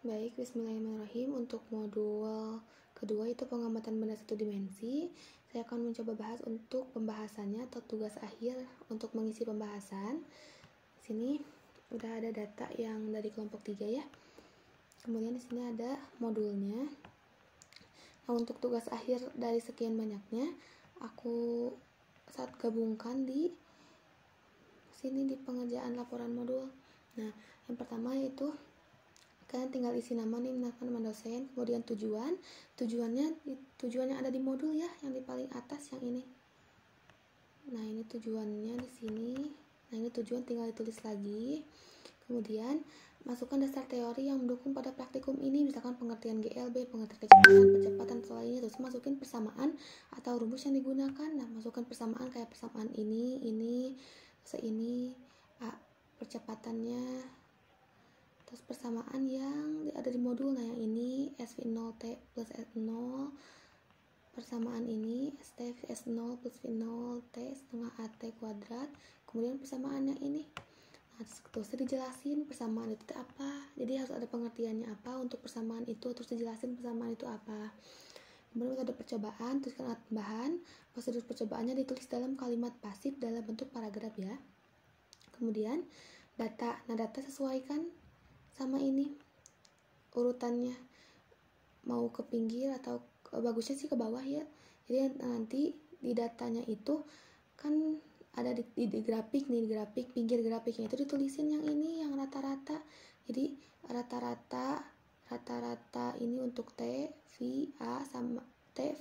Baik, bismillahirrahmanirrahim. Untuk modul kedua itu pengamatan benda satu dimensi. Saya akan mencoba bahas untuk pembahasannya atau tugas akhir untuk mengisi pembahasan. Di sini udah ada data yang dari kelompok 3 ya. Kemudian di sini ada modulnya. Nah, untuk tugas akhir dari sekian banyaknya, aku saat gabungkan di sini di pengerjaan laporan modul. Nah, yang pertama yaitu kalian tinggal isi nama nih, nama dosen, kemudian tujuannya ada di modul ya, yang di paling atas yang ini. Nah, ini tujuannya di sini. Nah, ini tujuan tinggal ditulis lagi. Kemudian masukkan dasar teori yang mendukung pada praktikum ini, misalkan pengertian GLB, pengertian percepatan lainnya, terus masukin persamaan atau rumus yang digunakan. Nah, masukkan persamaan kayak persamaan ini, percepatannya, terus persamaan yang ada di modul. Nah, yang ini SV0T plus S0, persamaan ini ST S0 plus V0 T setengah AT kuadrat. Kemudian persamaan yang ini, nah terus dijelasin persamaan itu apa, jadi harus ada pengertiannya apa untuk persamaan itu, terus dijelasin persamaan itu apa. Kemudian metode percobaan, tuliskan alat tambahan, prosedur percobaannya ditulis dalam kalimat pasif dalam bentuk paragraf ya. Kemudian data, nah data sesuaikan sama ini urutannya, mau ke pinggir atau bagusnya sih ke bawah ya. Jadi nanti di datanya itu kan ada di grafik nih, di grafik pinggir grafiknya itu ditulisin yang ini, yang rata-rata. Jadi rata-rata ini untuk T, V, A sama T,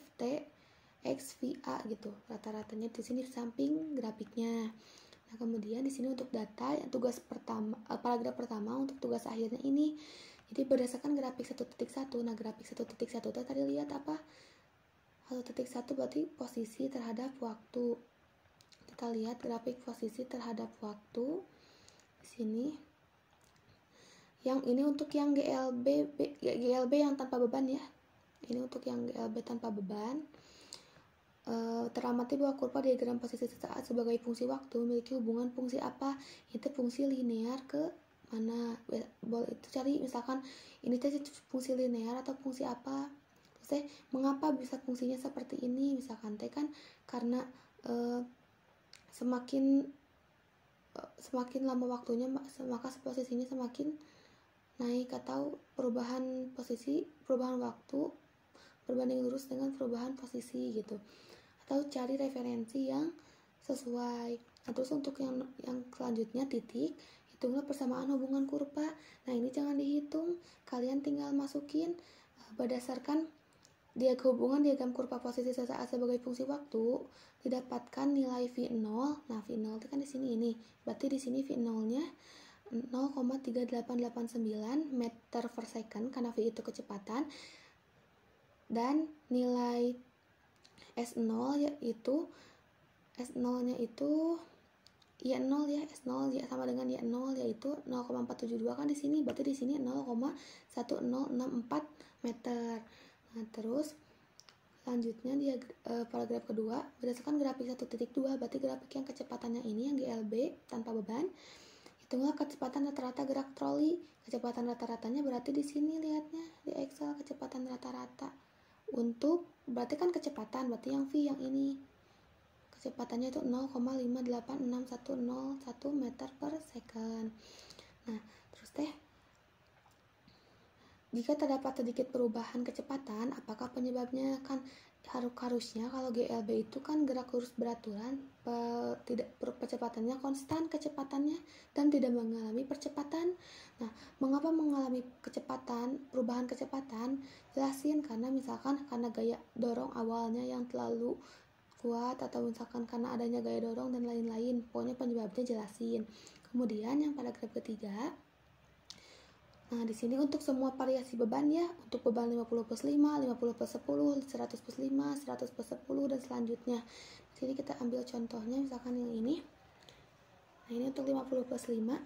X, V, A gitu. Rata-ratanya di sini di samping grafiknya. Nah, kemudian di sini untuk data yang tugas pertama, paragraf pertama untuk tugas akhirnya ini. Jadi berdasarkan grafik 1.1. Nah, grafik 1.1 itu tadi lihat apa? 1.1 berarti posisi terhadap waktu. Kita lihat grafik posisi terhadap waktu di sini. Yang ini untuk yang GLB yang tanpa beban ya. Ini untuk yang GLB tanpa beban. Teramati bahwa kurva diagram posisi sesaat sebagai fungsi waktu memiliki hubungan fungsi apa? Itu fungsi linear ke mana? Itu cari misalkan ini tadi fungsi linear atau fungsi apa? Terus mengapa bisa fungsinya seperti ini? Misalkan kan karena semakin lama waktunya maka posisinya semakin naik, atau perubahan waktu berbanding lurus dengan perubahan posisi gitu. Atau cari referensi yang sesuai. Nah, terus untuk yang selanjutnya titik, hitunglah persamaan hubungan kurva. Nah, ini jangan dihitung, kalian tinggal masukin berdasarkan hubungan diagram kurva posisi sesaat sebagai fungsi waktu didapatkan nilai V0. Nah, V0 itu kan di sini ini. Berarti di sini V0-nya 0,3889 meter per second karena V itu kecepatan, dan nilai S0 yaitu S0-nya itu Y0 ya, S0 ya sama dengan Y0 yaitu 0,472 kan di sini, berarti di sini 0,1064 meter. Nah, terus selanjutnya dia paragraf kedua, berdasarkan grafik 1.2 berarti grafik yang kecepatannya ini yang GLB tanpa beban. Hitunglah kecepatan rata-rata gerak troli. Kecepatan rata-ratanya berarti di sini lihatnya di Excel kecepatan rata-rata. Untuk berarti kan kecepatan, berarti yang V yang ini. Kecepatannya itu 0,586101 meter per second. Nah, terus jika terdapat sedikit perubahan kecepatan, apakah penyebabnya? Kan harusnya kalau GLB itu kan gerak lurus beraturan, kecepatannya konstan kecepatannya dan tidak mengalami percepatan. Nah, mengapa mengalami perubahan kecepatan? Jelasin, karena misalkan karena gaya dorong awalnya yang terlalu kuat, atau misalkan karena adanya gaya dorong dan lain-lain. Pokoknya penyebabnya jelasin. Kemudian yang paragraf ketiga, nah, di sini untuk semua variasi beban ya, untuk beban 50 plus 5, 50 plus 10, 100 plus 5, 100 plus 10, dan selanjutnya. Di sini kita ambil contohnya, misalkan yang ini. Nah, ini untuk 50 plus 5,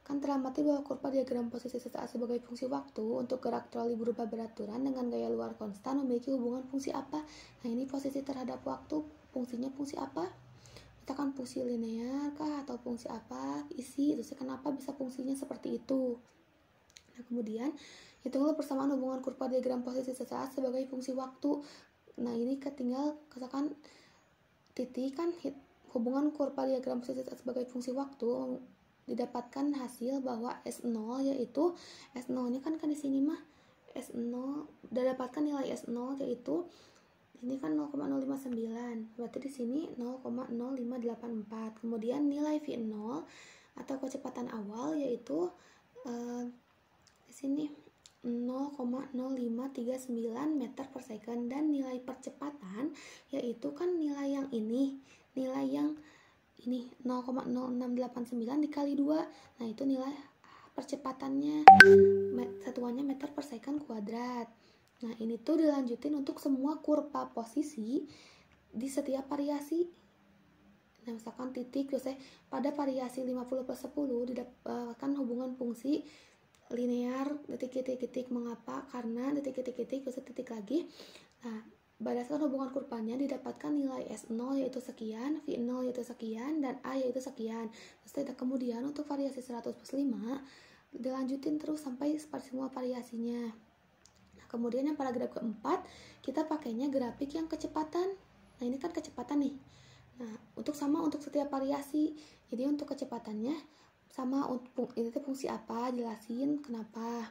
kan teramati bahwa kurva diagram posisi sesaat sebagai fungsi waktu untuk gerak troli berubah beraturan dengan gaya luar konstan memiliki hubungan fungsi apa? Nah, ini posisi terhadap waktu, fungsinya fungsi apa? Misalkan fungsi linear kah atau fungsi apa? Isi, terus kenapa bisa fungsinya seperti itu? Nah, kemudian Hitunglah persamaan hubungan kurva diagram posisi sesaat sebagai fungsi waktu. Nah, ini tinggal misalkan titik kan hubungan kurva diagram posisi sesaat sebagai fungsi waktu, didapatkan hasil bahwa S0 yaitu S0-nya kan di sini mah S0 didapatkan nilai S0 yaitu ini kan 0,059, berarti di sini 0,0584. Kemudian nilai V0 atau kecepatan awal yaitu di sini 0,0539 meter per second, dan nilai percepatan yaitu kan nilai yang ini 0,0689 dikali 2. Nah, itu nilai percepatannya, satuannya meter per second kuadrat. Nah, ini tuh dilanjutin untuk semua kurva posisi di setiap variasi. Nah, misalkan titik pada variasi 50/10 didapatkan hubungan fungsi linear titik-titik. Mengapa? Karena titik-titik lagi. Nah, berdasarkan hubungan kurvanya didapatkan nilai S0 yaitu sekian, V0 yaitu sekian, dan A yaitu sekian. Terus kemudian untuk variasi 100/5 dilanjutin terus sampai semua variasinya. Nah, kemudian yang paragraf keempat kita pakainya grafik yang kecepatan. Nah, ini kan kecepatan nih. Nah, untuk setiap variasi. Jadi untuk kecepatannya sama, untuk ini fungsi apa, jelasin kenapa.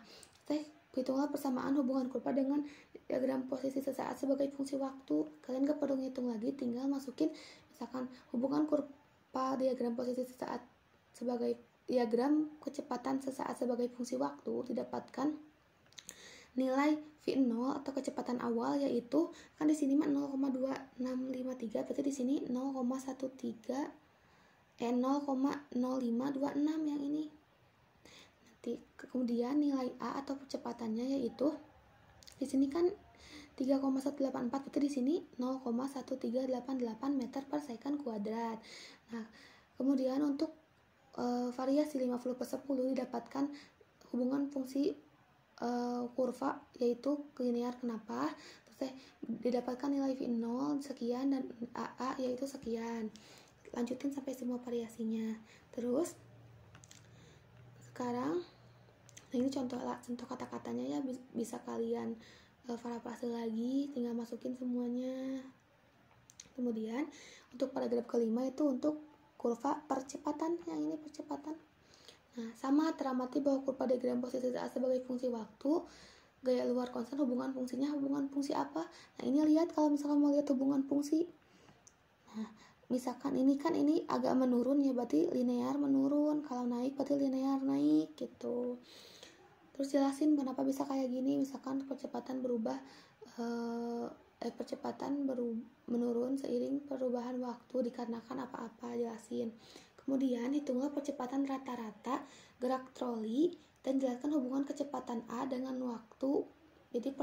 Hitunglah persamaan hubungan kurva dengan diagram posisi sesaat sebagai fungsi waktu. Kalian gak perlu ngitung lagi, tinggal masukin misalkan hubungan kurva diagram posisi sesaat sebagai diagram kecepatan sesaat sebagai fungsi waktu, didapatkan nilai V0 atau kecepatan awal yaitu kan di sini mah 0,2653, berarti di sini 0,0526 yang ini. Nanti kemudian nilai A atau percepatannya yaitu di sini kan 3,184, berarti di sini 0,1388 meter per second kuadrat. Nah, kemudian untuk variasi 50/10 didapatkan hubungan fungsi kurva yaitu linear. Kenapa? Terus didapatkan nilai V0 sekian dan AA yaitu sekian. Lanjutin sampai semua variasinya. Terus sekarang ini contoh kata-katanya ya, bisa kalian parafrase lagi, tinggal masukin semuanya. Kemudian untuk paragraf kelima itu untuk kurva percepatan, yang ini percepatan. Nah, sama teramati bahwa kurva diagram posisi saat sebagai fungsi waktu, gaya luar konstan hubungan fungsinya hubungan fungsi apa? Nah, ini lihat kalau misalkan mau lihat hubungan fungsi. Nah, misalkan ini kan ini agak menurun ya, berarti linear menurun. Kalau naik berarti linear naik gitu. Terus jelasin kenapa bisa kayak gini. Misalkan percepatan berubah menurun seiring perubahan waktu dikarenakan apa-apa, jelasin. Kemudian hitunglah percepatan rata-rata gerak troli dan jelaskan hubungan kecepatan A dengan waktu. Jadi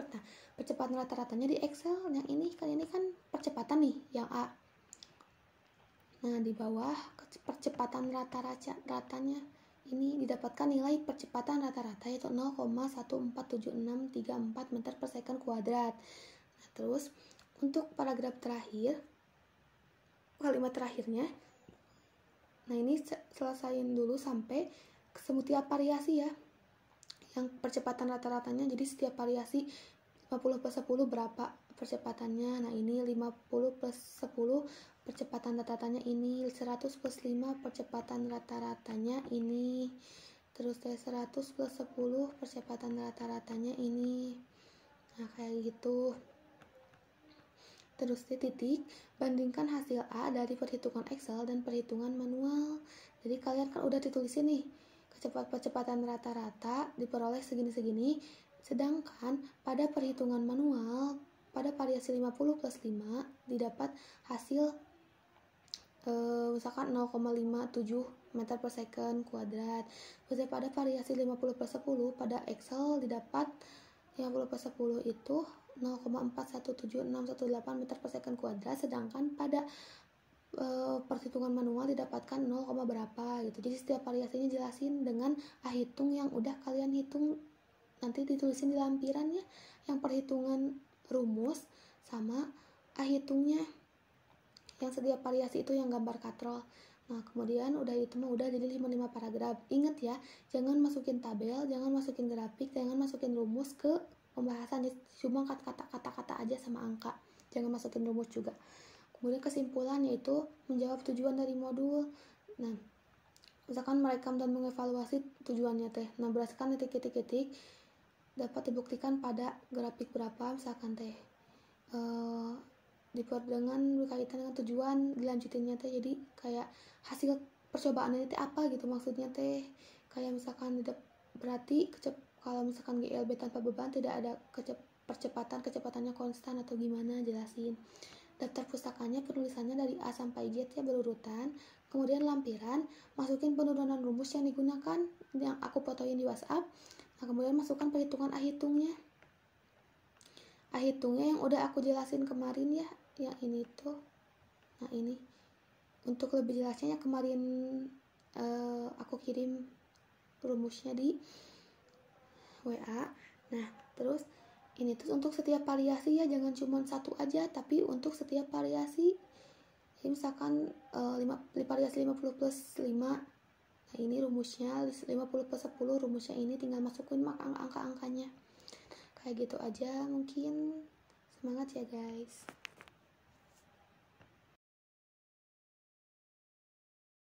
percepatan rata-ratanya di Excel. Yang ini kan percepatan nih yang A. Nah, di bawah percepatan rata-ratanya ini didapatkan nilai percepatan rata-rata yaitu 0,147634 meter per second kuadrat. Nah, terus untuk paragraf terakhir, kalimat terakhirnya, nah ini selesain dulu sampai ke setiap variasi ya, yang percepatan rata-ratanya. Jadi setiap variasi 50/10 berapa percepatannya. Nah, ini 50/10 percepatan rata-ratanya ini, 100/5 percepatan rata-ratanya ini, terus 100/10 percepatan rata-ratanya ini. Nah, kayak gitu. Terus titik bandingkan hasil A dari perhitungan Excel dan perhitungan manual. Jadi kalian kan udah ditulisin nih percepatan rata-rata diperoleh segini-segini, sedangkan pada perhitungan manual pada variasi 50/5 didapat hasil misalkan 0,57 meter per second kuadrat. Terus pada variasi 50/10 pada Excel didapat 50/10 itu 0,417618 meter per second kuadrat, sedangkan pada perhitungan manual didapatkan 0, berapa gitu. Jadi setiap variasinya jelasin dengan hitung yang udah kalian hitung, nanti ditulisin di lampiran ya, yang perhitungan rumus sama hitungnya, yang setiap variasi itu yang gambar katrol. Nah, kemudian udah itu mah udah jadi 5 paragraf. Ingat ya, jangan masukin tabel, jangan masukin grafik, jangan masukin rumus ke pembahasan, cuma kata-kata aja sama angka. Jangan masukin rumus juga. Kemudian kesimpulannya itu menjawab tujuan dari modul. Nah, misalkan merekam dan mengevaluasi tujuannya teh. Nah, berdasarkan titik-titik dapat dibuktikan pada grafik berapa misalkan teh. Dengan berkaitan dengan tujuan dilanjutinnya teh, jadi kayak hasil percobaannya teh apa gitu maksudnya teh, kayak misalkan berarti kalau misalkan GLB tanpa beban tidak ada kecepatannya konstan atau gimana, jelasin. Daftar pustakanya penulisannya dari A sampai Z ya berurutan. Kemudian lampiran, masukin penurunan rumus yang digunakan yang aku fotoin di WhatsApp. Nah, kemudian masukkan perhitungan A-hitungnya yang udah aku jelasin kemarin ya, yang ini tuh. Nah, ini untuk lebih jelasnya ya kemarin aku kirim rumusnya di WA. Nah, terus ini tuh untuk setiap variasi ya, jangan cuma satu aja, tapi untuk setiap variasi. Jadi misalkan variasi 50 plus 5, nah ini rumusnya 50 plus 10, rumusnya ini tinggal masukin angka-angkanya. Kayak gitu aja mungkin. Semangat ya guys.